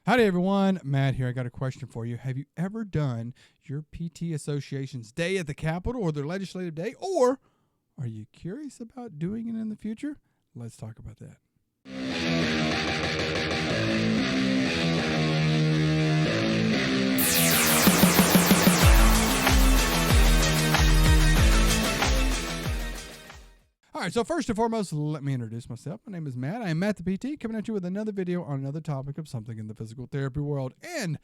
Howdy, everyone. Matt here. I got a question for you. Have you ever done your PT Association's day at the Capitol or their legislative day, or are you curious about doing it in the future? Let's talk about that. All right, so first and foremost, let me introduce myself. My name is Matt. I am Matt the PT, coming at you with another video on another topic of something in the physical therapy world. And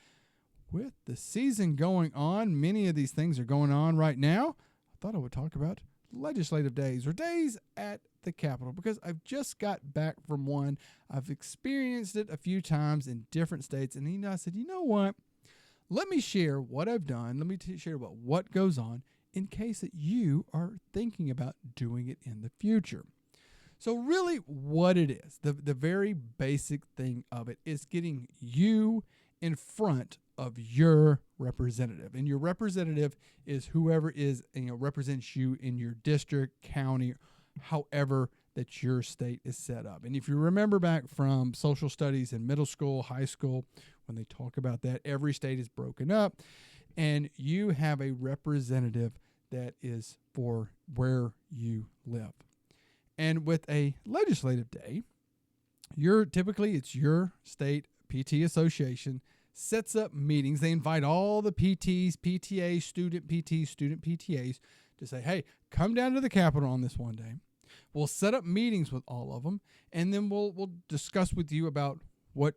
with the season going on, many of these things are going on right now. I thought I would talk about legislative days or days at the Capitol because I've just got back from one. I've experienced it a few times in different states. And I said, you know what? Let me share what I've done. Let me share about what goes on in case that you are thinking about doing it in the future. So really what it is, the very basic thing of it is getting you in front of your representative. And your representative is whoever represents you in your district, county, however that your state is set up. And if you remember back from social studies in middle school, high school, when they talk about that, every state is broken up. And you have a representative that is for where you live. And with a legislative day, it's your state PT association sets up meetings. They invite all the PTs, PTAs, student PTAs to say, hey, come down to the Capitol on this one day. We'll set up meetings with all of them, and then we'll discuss with you about what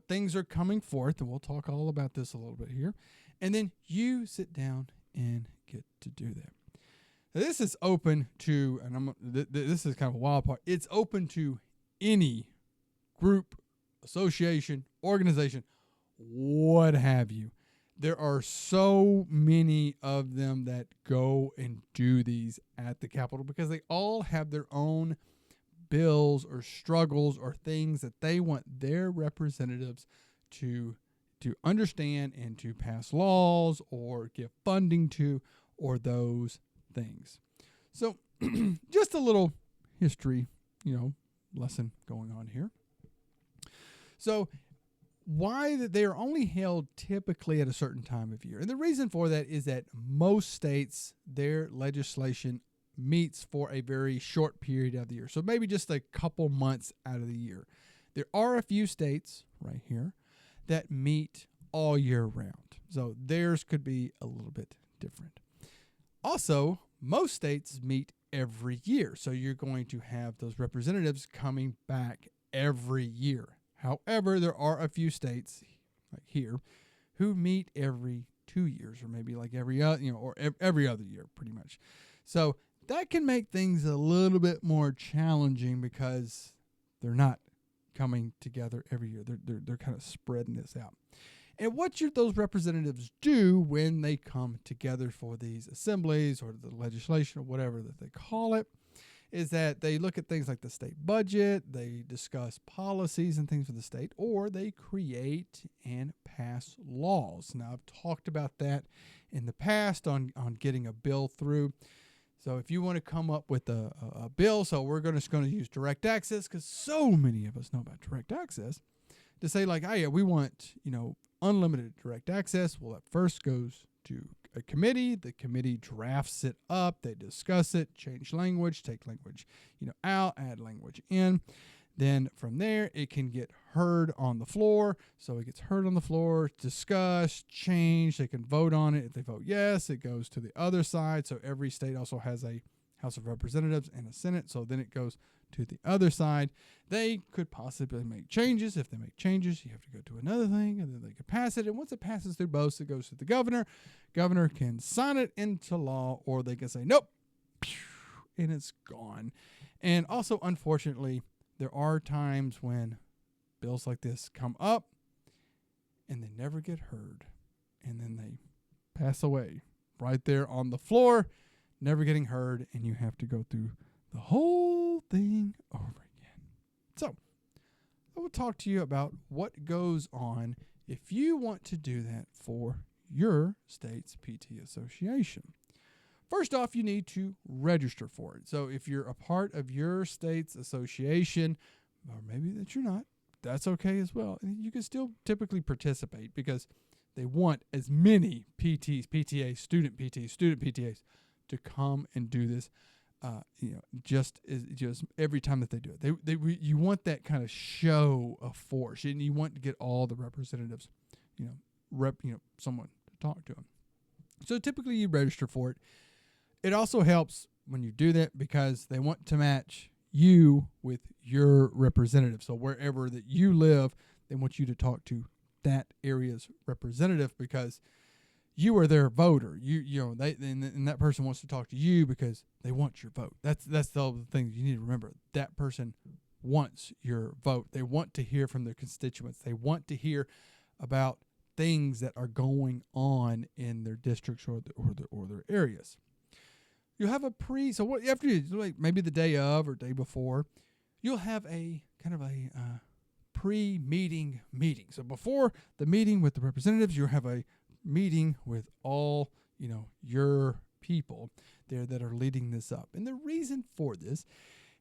things are coming forth, and we'll talk all about this a little bit here. And then you sit down and get to do that. Now, this is open to, and this is kind of a wild part, it's open to any group, association, organization, what have you. There are so many of them that go and do these at the Capitol because they all have their own bills or struggles or things that they want their representatives to understand and to pass laws or give funding to or those things. So just a little history, lesson going on here. So why that they are only held typically at a certain time of year. And the reason for that is that most states, their legislation meets for a very short period of the year. So maybe just a couple months out of the year. There are a few states right here that meet all year round. So theirs could be a little bit different. Also, most states meet every year. So you're going to have those representatives coming back every year. However, there are a few states like here who meet every 2 years or maybe like every other year pretty much. So that can make things a little bit more challenging because they're not coming together every year. They're kind of spreading this out. And what those representatives do when they come together for these assemblies or the legislation or whatever that they call it is that they look at things like the state budget, they discuss policies and things for the state, or they create and pass laws. Now, I've talked about that in the past on getting a bill through. So if you want to come up with a bill, so we're just going to use direct access because so many of us know about direct access, to say like, oh yeah, we want, unlimited direct access. Well, that first goes to a committee. The committee drafts it up. They discuss it, change language, take language, out, add language in. Then from there, it can get heard on the floor. So it gets heard on the floor, discussed, changed. They can vote on it. If they vote yes, it goes to the other side. So every state also has a House of Representatives and a Senate. So then it goes to the other side. They could possibly make changes. If they make changes, you have to go to another thing, and then they can pass it. And once it passes through both, it goes to the governor. Governor can sign it into law, or they can say, nope, and it's gone. And also, unfortunately, there are times when bills like this come up and they never get heard. And then they pass away right there on the floor, never getting heard, and you have to go through the whole thing over again. So I will talk to you about what goes on if you want to do that for your state's PT association. First off, you need to register for it. So if you're a part of your state's association, or maybe that you're not, that's okay as well. And you can still typically participate because they want as many PTs, PTAs, student PTAs to come and do this. Just every time that they do it, you want that kind of show of force, and you want to get all the representatives, someone to talk to them. So typically you register for it. It also helps when you do that because they want to match you with your representative. So wherever that you live, they want you to talk to that area's representative because you are their voter. And that person wants to talk to you because they want your vote. That's the thing you need to remember. That person wants your vote. They want to hear from their constituents. They want to hear about things that are going on in their districts or their areas. You'll have so what you have to do is, like, maybe the day of or day before, you'll have a kind of a pre-meeting meeting. So before the meeting with the representatives, you'll have a meeting with all, your people there that are leading this up. And the reason for this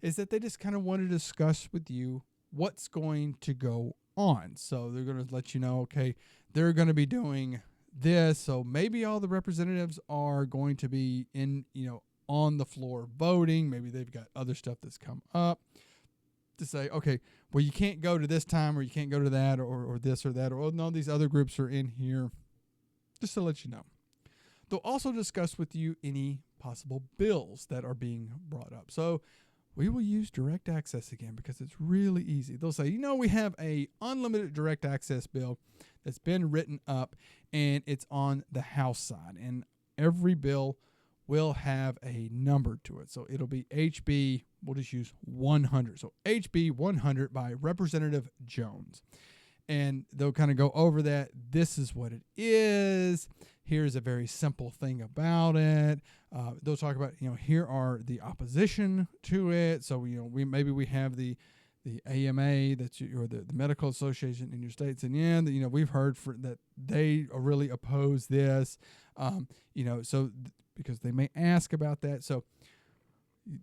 is that they just kind of want to discuss with you what's going to go on. So they're going to let you know, okay, they're going to be doing this. So maybe all the representatives are going to be on the floor voting. Maybe they've got other stuff that's come up to say, okay, well, you can't go to this time or you can't go to that or this or that, or no, these other groups are in here, just to let you know. They'll also discuss with you any possible bills that are being brought up. So we will use direct access again because it's really easy. They'll say, we have a unlimited direct access bill that's been written up and it's on the House side. And every bill will have a number to it. So it'll be HB, we'll just use 100. So HB 100 by Representative Jones. And they'll kind of go over that. This is what it is. Here's a very simple thing about it. They'll talk about, here are the opposition to it. So, we have the AMA, or the medical association in your states. And we've heard that they really oppose this, because they may ask about that. So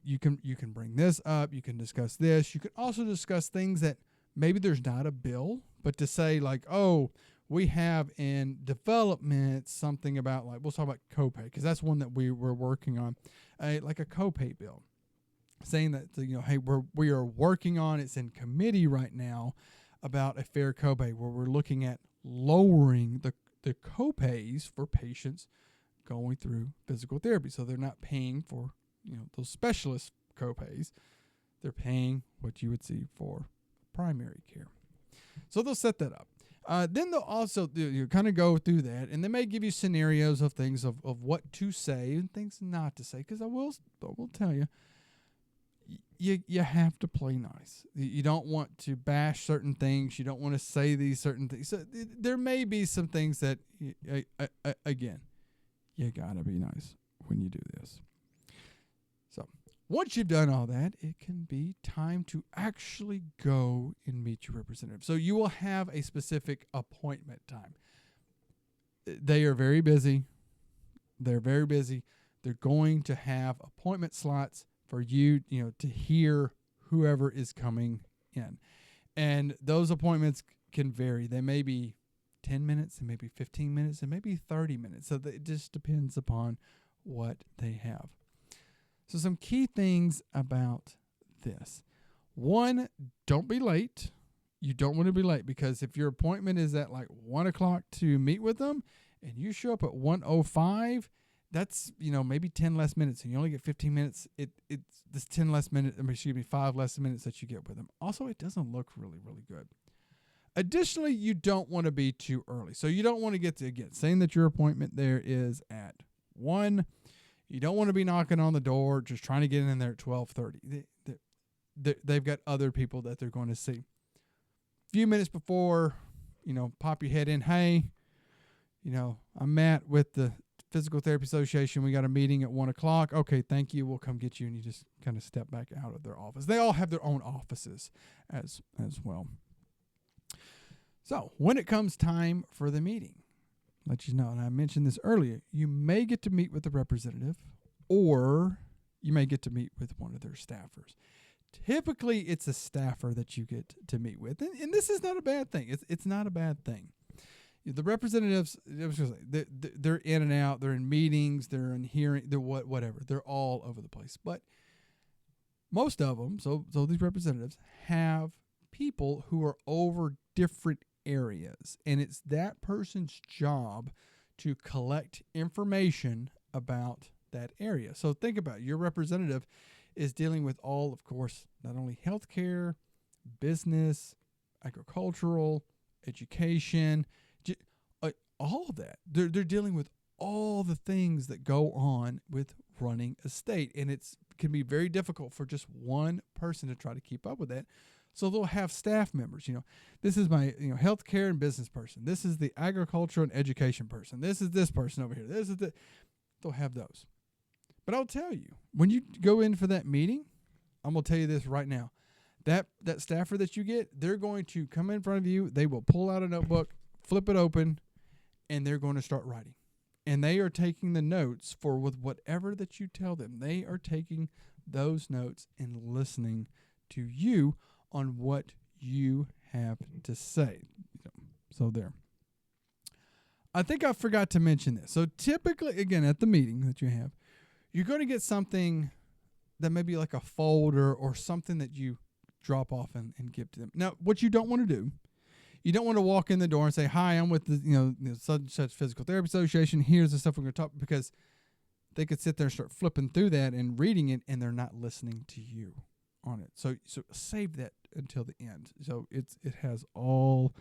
you can bring this up. You can discuss this. You can also discuss things that maybe there's not a bill, but to say like, oh, we have in development something about, like, we'll talk about copay because that's one that we were working on, like a copay bill, saying that, hey, we are working on, it's in committee right now about a fair copay where we're looking at lowering the copays for patients going through physical therapy. So they're not paying for, those specialist copays. They're paying what you would see for primary care. So they'll set that up. Then they'll also kind of go through that, and they may give you scenarios of things of what to say and things not to say. Because I will tell you, you have to play nice. You don't want to bash certain things. You don't want to say these certain things. So there may be some things that, again, you gotta be nice when you do this. So once you've done all that, it can be time to actually go and meet your representative. So you will have a specific appointment time. They are very busy. They're very busy. They're going to have appointment slots for you, to hear whoever is coming in. And those appointments can vary. They may be 10 minutes, and maybe 15 minutes, and maybe 30 minutes. So it just depends upon what they have. So some key things about this. One, don't be late. You don't want to be late, because if your appointment is at like 1 o'clock to meet with them and you show up at 1:05, that's, maybe 10 less minutes, and you only get 15 minutes. It's this 5 less minutes that you get with them. Also, it doesn't look really, really good. Additionally, you don't want to be too early. So you don't want to get to, again, saying that your appointment there is at 1. You don't want to be knocking on the door, just trying to get in there at 12:30. They've got other people that they're going to see. A few minutes before, pop your head in. Hey, I'm Matt with the Physical Therapy Association. We got a meeting at 1 o'clock. Okay, thank you. We'll come get you. And you just kind of step back out of their office. They all have their own offices as well. So when it comes time for the meeting, let you know, and I mentioned this earlier, you may get to meet with the representative, or you may get to meet with one of their staffers. Typically, it's a staffer that you get to meet with, and this is not a bad thing. It's not a bad thing. The representatives, they're in and out. They're in meetings. They're in hearing. They're whatever. They're all over the place. But most of them, so these representatives have people who are over different areas, and it's that person's job to collect information about that area. So think about it. Your representative is dealing with all, of course, not only healthcare, business, agricultural, education, all of that. They're dealing with all the things that go on with running a state, and it can be very difficult for just one person to try to keep up with that. So they'll have staff members. This is my healthcare and business person. This is the agriculture and education person. This is this person over here. This is the. They'll have those. But I'll tell you, when you go in for that meeting, I'm going to tell you this right now. That staffer that you get, they're going to come in front of you. They will pull out a notebook, flip it open, and they're going to start writing. And they are taking the notes with whatever that you tell them. They are taking those notes and listening to you on what you have to say. So there. I think I forgot to mention this. So typically, again, at the meeting that you have, you're going to get something that may be like a folder or something that you drop off and give to them. Now, what you don't want to do, you don't want to walk in the door and say, "Hi, I'm with the such and such Physical Therapy Association. Here's the stuff we're going to talk," because they could sit there and start flipping through that and reading it, and they're not listening to you on it. So save that until the end. So it has all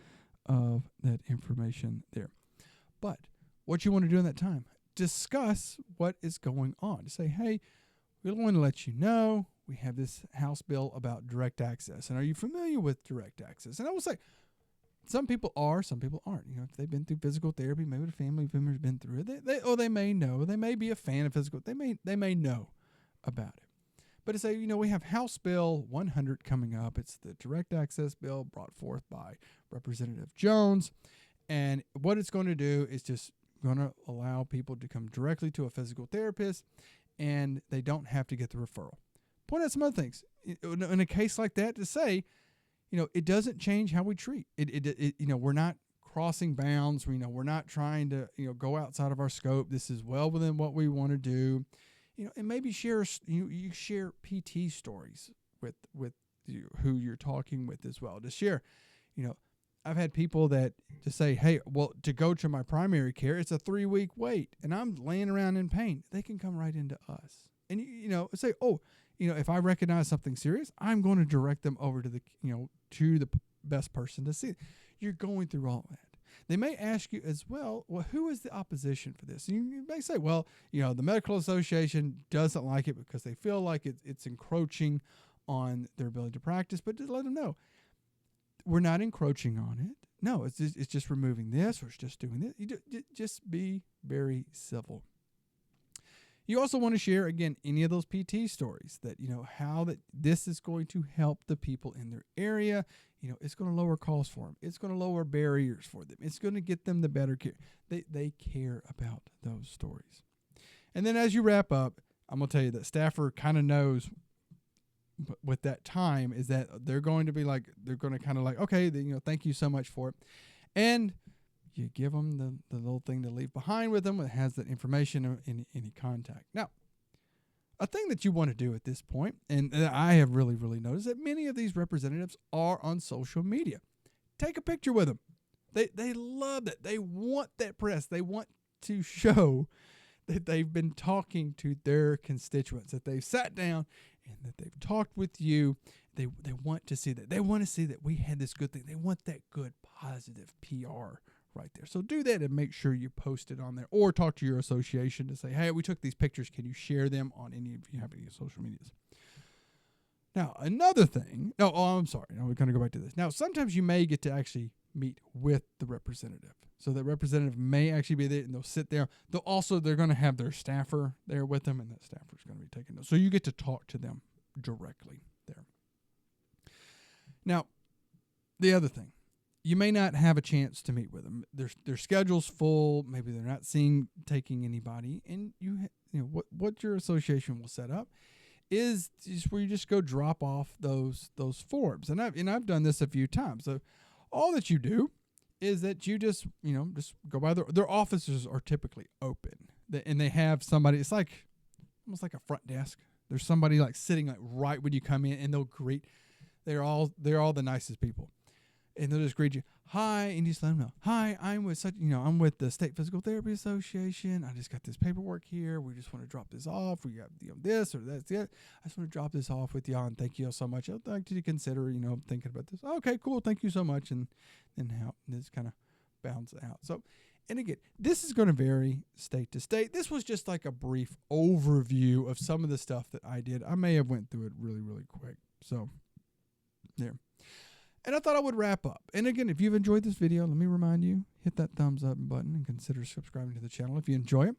of that information there. But what you want to do in that time, discuss what is going on. To say, hey, we want to let you know we have this House bill about direct access. And are you familiar with direct access? And I will say, some people are, some people aren't. If they've been through physical therapy, maybe the family member's been through it. They may know. They may be a fan of physical. They may know about it. But to say, we have House Bill 100 coming up. It's the direct access bill brought forth by Representative Jones. And what it's going to do is just going to allow people to come directly to a physical therapist, and they don't have to get the referral. Point out some other things. In a case like that, to say, it doesn't change how we treat. We're not crossing bounds. We're not trying to, go outside of our scope. This is well within what we want to do. And maybe share, you share PT stories with who you're talking with as well. To share, I've had people that to say, hey, well, to go to my primary care, it's a 3-week wait, and I'm laying around in pain. They can come right into us. And, say, if I recognize something serious, I'm going to direct them over to the best person to see. You're going through all that. They may ask you as well, who is the opposition for this? And you may say, well, the Medical Association doesn't like it because they feel like it's encroaching on their ability to practice. But just let them know, we're not encroaching on it. No, it's just removing this, or it's just doing this. You just be very civil. You also want to share, again, any of those PT stories that, how that this is going to help the people in their area. It's going to lower costs for them. It's going to lower barriers for them. It's going to get them the better care. They care about those stories. And then as you wrap up, I'm going to tell you that staffer kind of knows with that time is that they're going to be like, they're going to kind of like, okay, thank you so much for it. And you give them the little thing to leave behind with them that has that information in any contact. Now, a thing that you want to do at this point, and I have really, really noticed that many of these representatives are on social media. Take a picture with them. They love that. They want that press. They want to show that they've been talking to their constituents, that they've sat down and that they've talked with you. They want to see that. They want to see that we had this good thing. They want that good, positive PR right there. So do that and make sure you post it on there, or talk to your association to say, hey, we took these pictures. Can you share them on any of you have any social medias? Now, another thing. I'm sorry. Now we're going to go back to this. Now, sometimes you may get to actually meet with the representative. So the representative may actually be there, and they'll sit there. They're going to have their staffer there with them, and that staffer is going to be taking notes. So you get to talk to them directly there. Now, the other thing, you may not have a chance to meet with them. Their schedule's full. Maybe they're not taking anybody, and what your association will set up is just where you just go drop off those forms. And I've done this a few times. So all that you do is that you just go by their offices are typically open, and they have somebody. It's like almost like a front desk. There's somebody like sitting like right when you come in, and they'll greet. They're all the nicest people, and they'll just greet you, hi, and you just let them know, hi, I'm with the State Physical Therapy Association. I just got this paperwork here. We just want to drop this off. We got this or that's it. I just want to drop this off with y'all, and thank you all so much. I'd like you to consider thinking about this. Okay, cool. Thank you so much, and then how this kind of bounce out. So. And again, this is going to vary state to state. This was just like a brief overview of some of the stuff that I did. I may have went through it really, really quick. So, there. And I thought I would wrap up. And again, if you've enjoyed this video, let me remind you, hit that thumbs up button and consider subscribing to the channel if you enjoy it.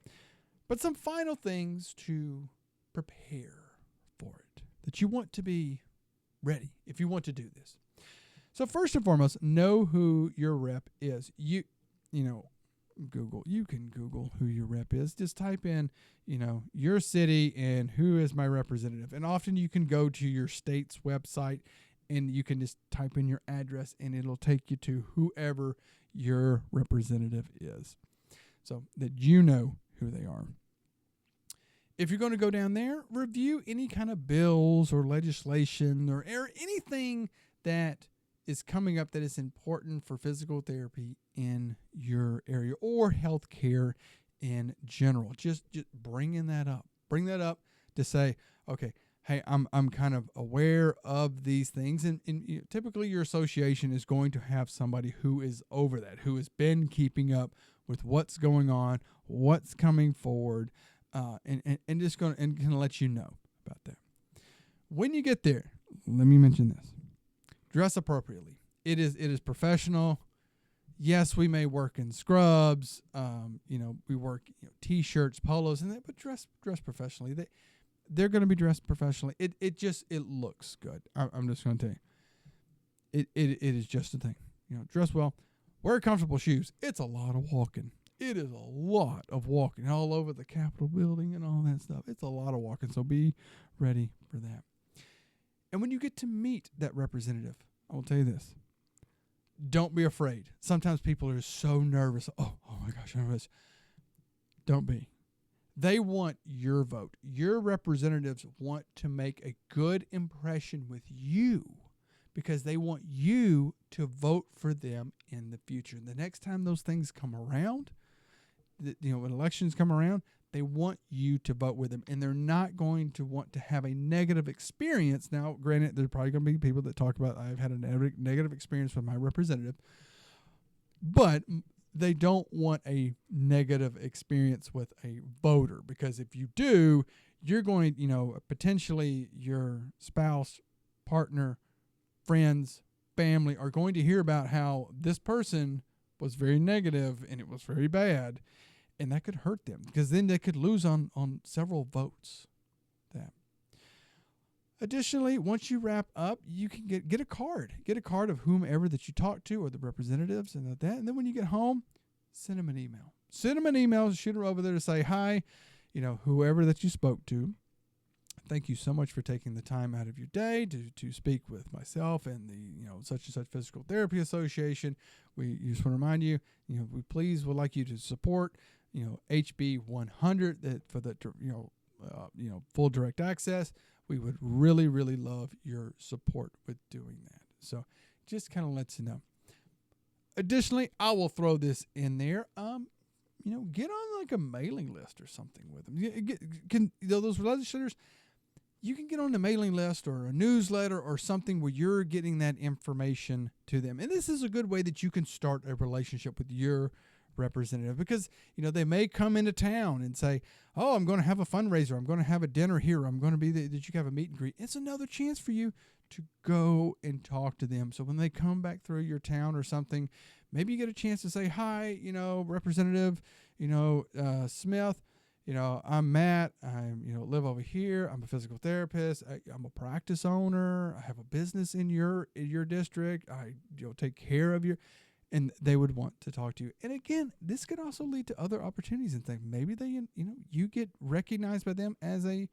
But some final things to prepare for it, that you want to be ready if you want to do this. So first and foremost, know who your rep is. You can Google who your rep is. Just type in, your city and who is my representative. And often you can go to your state's website and you can just type in your address and it'll take you to whoever your representative is, so that you know who they are. If you're going to go down there, review any kind of bills or legislation or anything that is coming up that is important for physical therapy in your area or healthcare in general. Just bringing that up. Bring that up to say, okay, hey, I'm kind of aware of these things, and typically your association is going to have somebody who is over that, who has been keeping up with what's going on, what's coming forward, and just going and can let you know about that. When you get there, let me mention this. Dress appropriately. It is professional. Yes, we may work in scrubs. We work t-shirts, polos, and that, but dress professionally. They're going to be dressed professionally. It looks good. I'm just going to tell you. It is just a thing. Dress well. Wear comfortable shoes. It's a lot of walking. It is a lot of walking all over the Capitol building and all that stuff. It's a lot of walking, so be ready for that. And when you get to meet that representative, I will tell you this. Don't be afraid. Sometimes people are so nervous. Oh my gosh, I'm nervous. Don't be. They want your vote. Your representatives want to make a good impression with you because they want you to vote for them in the future. The next time those things come around, when elections come around, they want you to vote with them, and they're not going to want to have a negative experience. Now, granted, there's probably going to be people that talk about, I've had a negative experience with my representative, but they don't want a negative experience with a voter, because if you do, you're going, potentially your spouse, partner, friends, family are going to hear about how this person was very negative and it was very bad. And that could hurt them, because then they could lose on several votes. That. Additionally, once you wrap up, you can get a card. Get a card of whomever that you talk to or the representatives and that. And then when you get home, send them an email. Send them an email, shoot her over there to say, hi, whoever that you spoke to. Thank you so much for taking the time out of your day to speak with myself and the such and such Physical Therapy Association. We just want to remind you, we would like you to support HB 100 that for the full direct access. We would really, really love your support with doing that. So just kind of lets you know. Additionally, I will throw this in there. Get on like a mailing list or something with them. Those legislators, you can get on the mailing list or a newsletter or something where you're getting that information to them. And this is a good way that you can start a relationship with your representative, because they may come into town and say, oh, I'm going to have a fundraiser, I'm going to have a dinner here, I'm going to be that you can have a meet and greet. It's another chance for you to go and talk to them. So when they come back through your town or something, maybe you get a chance to say, hi, Representative Smith, I'm Matt, I live over here, I'm a physical therapist, I'm a practice owner, I have a business in your district, I take care of your. And they would want to talk to you. And again, this could also lead to other opportunities and things. Maybe you get recognized by them as a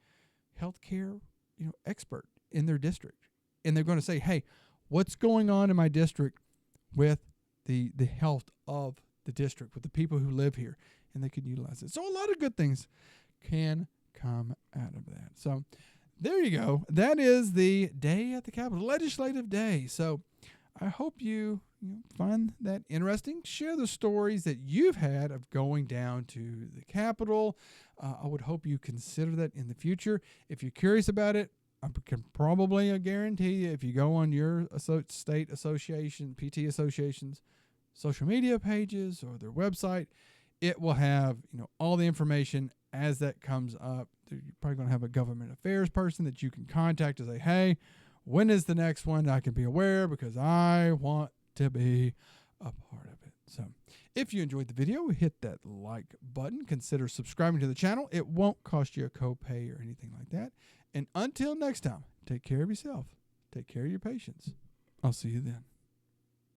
healthcare expert in their district, and they're going to say, hey, what's going on in my district with the health of the district, with the people who live here, and they can utilize it. So a lot of good things can come out of that. So there you go. That is the day at the Capitol, legislative day. So I hope you find that interesting. Share the stories that you've had of going down to the Capitol. I would hope you consider that in the future. If you're curious about it, I can probably guarantee you, if you go on your state association, PT association's social media pages or their website, it will have all the information as that comes up. You're probably going to have a government affairs person that you can contact to say, hey, when is the next one? I can be aware because I want to be a part of it. So if you enjoyed the video, hit that like button. Consider subscribing to the channel. It won't cost you a copay or anything like that. And until next time, take care of yourself. Take care of your patients. I'll see you then.